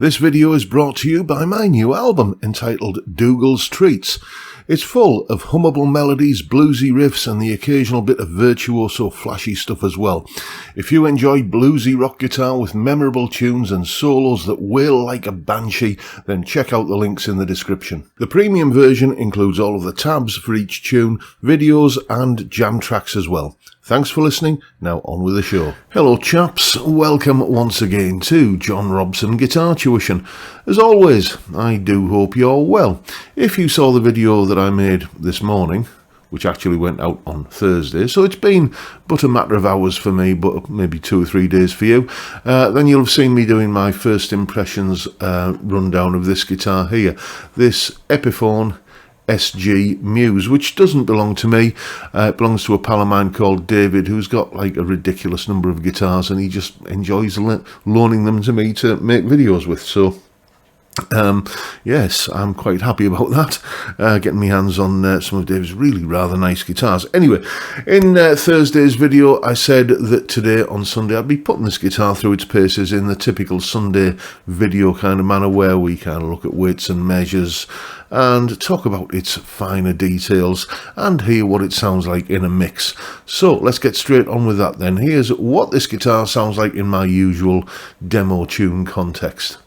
This video is brought to you by my new album entitled Dougal's Treats. It's full of hummable melodies, bluesy riffs and the occasional bit of virtuoso flashy stuff as well. If you enjoy bluesy rock guitar with memorable tunes and solos that wail like a banshee, then check out the links in the description. The premium version includes all of the tabs for each tune, videos and jam tracks as well. Thanks for listening. Now on with the show. Hello chaps, welcome once again to John Robson Guitar Tuition. As always, I do hope you're well. If you saw the video that I made this morning, which actually went out on Thursday, so it's been but a matter of hours for me, but maybe 2 or 3 days for you, then you'll have seen me doing my first impressions rundown of this guitar here. This Epiphone SG Muse, which doesn't belong to me. It belongs to a pal of mine called David, who's got like a ridiculous number of guitars and he just enjoys loaning them to me to make videos with. So yes, I'm quite happy about that, getting my hands on some of Dave's really rather nice guitars. Anyway, in Thursday's video I said that today on Sunday I'd be putting this guitar through its paces in the typical Sunday video kind of manner, where we kind of look at weights and measures and talk about its finer details and hear what it sounds like in a mix. So let's get straight on with that then. Here's what this guitar sounds like in my usual demo tune context.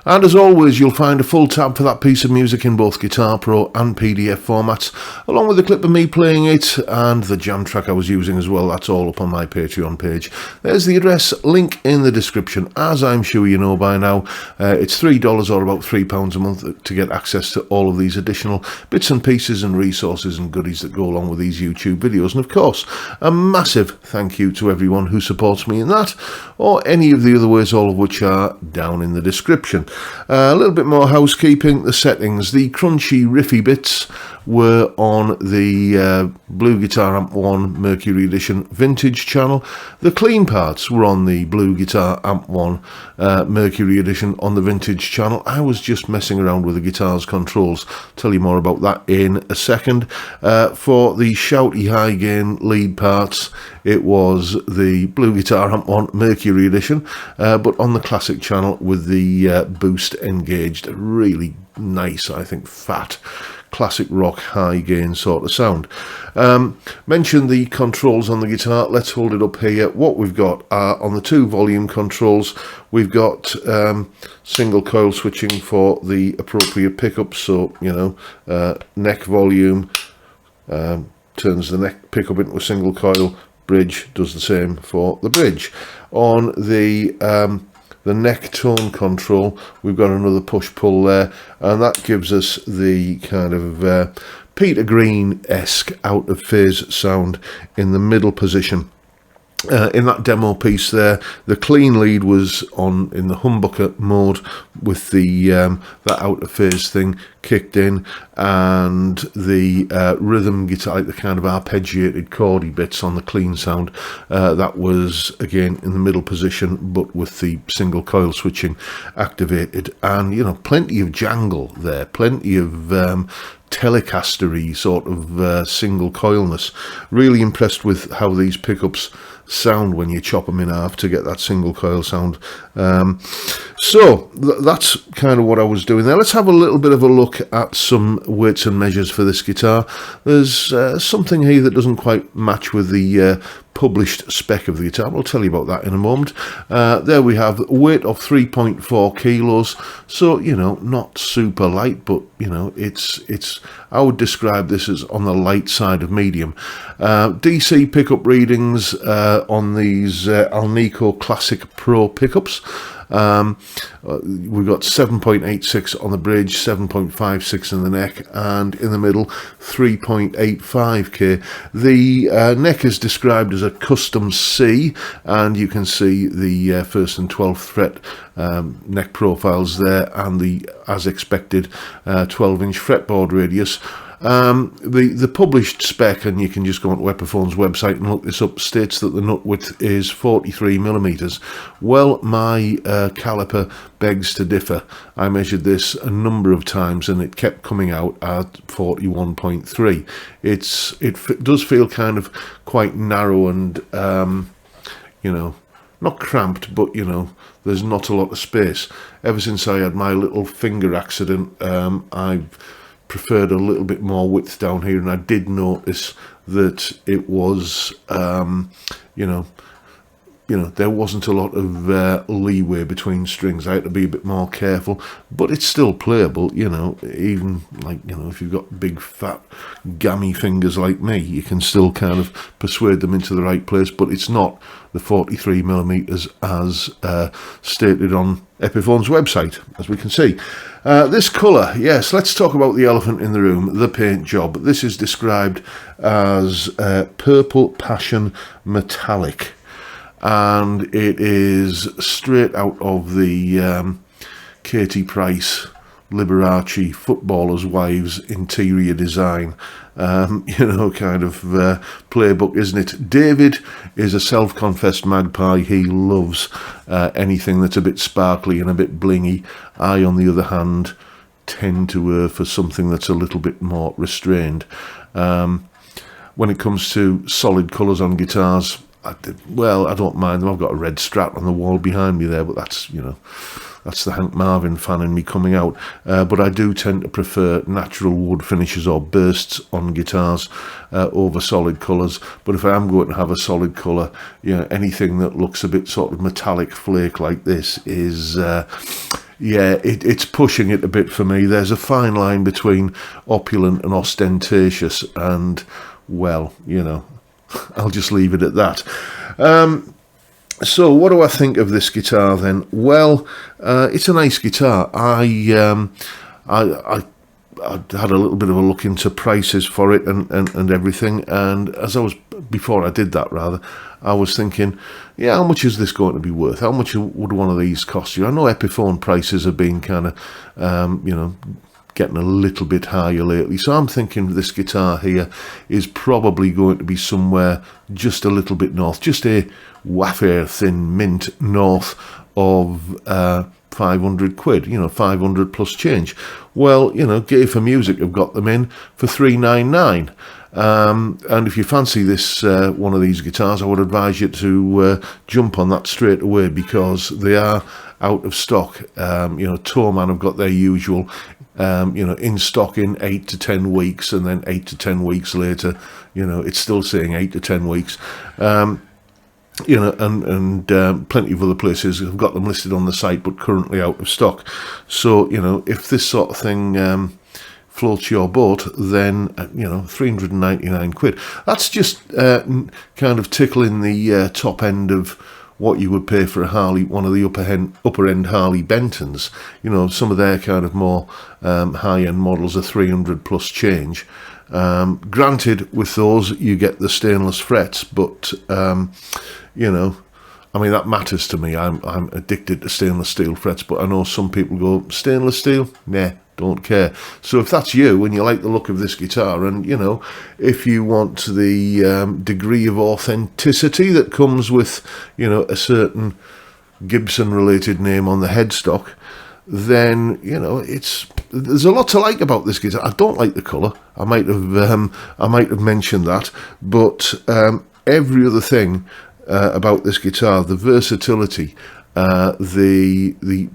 And as always, you'll find a full tab for that piece of music in both Guitar Pro and PDF formats, along with a clip of me playing it and the jam track I was using as well. That's all up on my Patreon page. There's the address, link in the description. As I'm sure you know by now, it's $3 or about £3 a month to get access to all of these additional bits and pieces and resources and goodies that go along with these YouTube videos. And of course, a massive thank you to everyone who supports me in that, or any of the other ways, all of which are down in the description. A little bit more housekeeping. The settings, the crunchy riffy bits were on the Blue Guitar Amp 1 Mercury Edition Vintage channel. The clean parts were on the Blue Guitar Amp 1 Mercury Edition on the Vintage channel. I was just messing around with the guitar's controls. Tell you more about that in a second. For the shouty high gain lead parts, it was the Blue Guitar Amp 1 Mercury Edition, but on the classic channel with the boost engaged. Really nice, I think, fat classic rock high gain sort of sound. Mentioned the controls on the guitar. Let's hold it up here. What we've got are on the 2 volume controls, we've got single coil switching for the appropriate pickups. So, you know, neck volume turns the neck pickup into a single coil. Bridge does the same for the bridge. On the neck tone control, we've got another push-pull there, and that gives us the kind of Peter Green-esque out-of-phase sound in the middle position. In that demo piece there, the clean lead was on in the humbucker mode with the that out of phase thing kicked in, and the rhythm guitar, like the kind of arpeggiated chordy bits on the clean sound, that was again in the middle position but with the single coil switching activated. And you know, plenty of jangle there, plenty of Telecaster-y sort of single coilness. Really impressed with how these pickups sound when you chop them in half to get that single coil sound. So that's kind of what I was doing there. Let's have a little bit of a look at some weights and measures for this guitar. There's something here that doesn't quite match with the published spec of the guitar. I'll tell you about that in a moment. There we have weight of 3.4 kilos, so you know, not super light, but you know, it's I would describe this as on the light side of medium. DC pickup readings on these Alnico Classic Pro pickups. We've got 7.86 on the bridge, 7.56 in the neck, and in the middle 3.85k. The neck is described as a custom C, and you can see the 1st and 12th fret neck profiles there, and the, as expected, 12-inch fretboard radius. The published spec, and you can just go onto Epiphone's website and look this up, states that the nut width is 43mm. Well, my caliper begs to differ. I measured this a number of times and it kept coming out at 41.3. It does feel kind of quite narrow and you know, not cramped, but you know, there's not a lot of space. Ever since I had my little finger accident, I've preferred a little bit more width down here, and I did notice that it was you know, there wasn't a lot of leeway between strings. I had to be a bit more careful, but it's still playable, you know, even like, you know, if you've got big fat gammy fingers like me, you can still kind of persuade them into the right place, but it's not the 43mm as stated on Epiphone's website, as we can see. This colour, yes, let's talk about the elephant in the room, the paint job. This is described as Purple Passion Metallic, and it is straight out of the Katie Price Liberace Footballers' Wives interior design, you know, kind of playbook, isn't it? David is a self-confessed magpie. He loves anything that's a bit sparkly and a bit blingy. I, on the other hand, tend to err for something that's a little bit more restrained. When it comes to solid colours on guitars, I don't mind them. I've got a red Strat on the wall behind me there, but that's, you know, that's the Hank Marvin fan in me coming out. But I do tend to prefer natural wood finishes or bursts on guitars over solid colours. But if I am going to have a solid colour, you know, anything that looks a bit sort of metallic flake like this is, yeah, it's pushing it a bit for me. There's a fine line between opulent and ostentatious, and, well, you know, I'll just leave it at that. So what do I think of this guitar then? Well, it's a nice guitar. I had a little bit of a look into prices for it and everything, and as I was before I did that rather, I was thinking, yeah, how much is this going to be worth? How much would one of these cost you? I know Epiphone prices have been kind of, you know, getting a little bit higher lately, so I'm thinking this guitar here is probably going to be somewhere just a little bit north, just a wafer thin mint north of 500 quid, you know, 500 plus change. Well, you know, Gay for Music have got them in for 399. And if you fancy this one of these guitars, I would advise you to jump on that straight away, because they are out of stock. You know, Tourman have got their usual, you know, in stock in 8 to 10 weeks, and then 8 to 10 weeks later, you know, it's still saying 8 to 10 weeks. You know, and plenty of other places have got them listed on the site, but currently out of stock. So, you know, if this sort of thing floats your boat, then, you know, 399 quid. That's just kind of tickling the top end of what you would pay for a Harley, one of the upper end Harley Bentons. You know, some of their kind of more high-end models are 300 plus change. Granted, with those you get the stainless frets, but you know, I mean, that matters to me. I'm addicted to stainless steel frets, but I know some people go, stainless steel? Nah, don't care. So if that's you and you like the look of this guitar, and you know, if you want the degree of authenticity that comes with, you know, a certain Gibson related name on the headstock, then, you know, there's a lot to like about this guitar. I don't like the colour. I might have mentioned that, but every other thing about this guitar, the versatility, the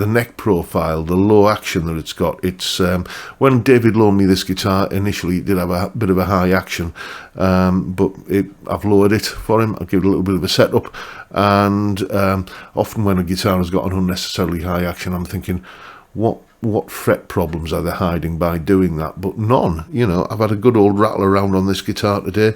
neck profile, the low action that it's got. It's when David loaned me this guitar initially, it did have a bit of a high action, but I've lowered it for him. I'll give it a little bit of a setup, and often when a guitar has got an unnecessarily high action, I'm thinking, what fret problems are they hiding by doing that? But none. You know, I've had a good old rattle around on this guitar today.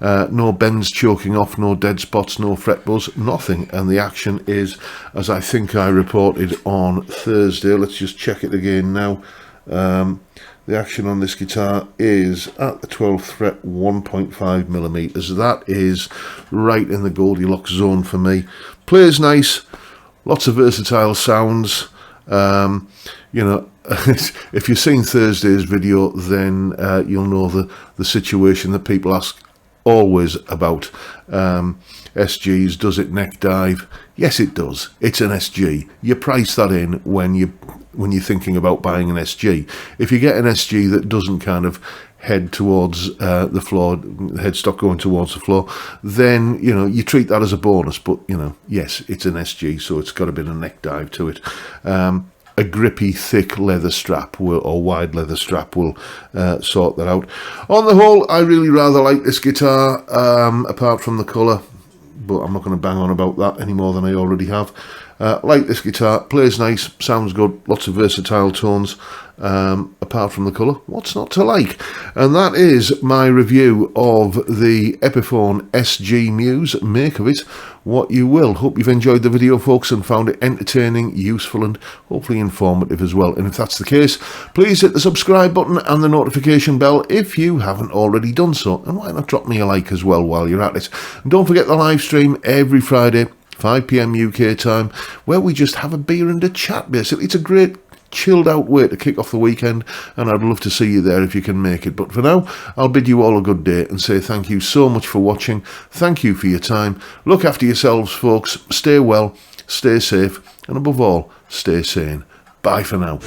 No bends choking off, no dead spots, no fret buzz, nothing. And the action is, as I think I reported on Thursday, let's just check it again now. The action on this guitar is at the 12th fret, 1.5 millimeters. That is right in the Goldilocks zone for me. Plays nice, lots of versatile sounds. You know, if you've seen Thursday's video, then you'll know the situation that people ask always about SGs. Does it neck dive? Yes, it does. It's an SG. You price that in when you're thinking about buying an SG. If you get an SG that doesn't kind of head towards the floor, headstock going towards the floor, then, you know, you treat that as a bonus. But, you know, yes, it's an SG, so it's got a bit of neck dive to it. A grippy, thick leather strap or wide leather strap will sort that out. On the whole, I really rather like this guitar, apart from the colour, but I'm not going to bang on about that any more than I already have. Like this guitar, plays nice, sounds good, lots of versatile tones. Apart from the colour, what's not to like? And that is my review of the Epiphone SG Muse. Make of it what you will. Hope you've enjoyed the video, folks, and found it entertaining, useful, and hopefully informative as well. And if that's the case, please hit the subscribe button and the notification bell if you haven't already done so. And why not drop me a like as well while you're at it? And don't forget the live stream every Friday, 5 PM UK time, where we just have a beer and a chat, basically. It's a great chilled out way to kick off the weekend, and I'd love to see you there if you can make it. But for now, I'll bid you all a good day and say thank you so much for watching. Thank you for your time. Look after yourselves, folks. Stay well, stay safe, and above all, stay sane. Bye for now.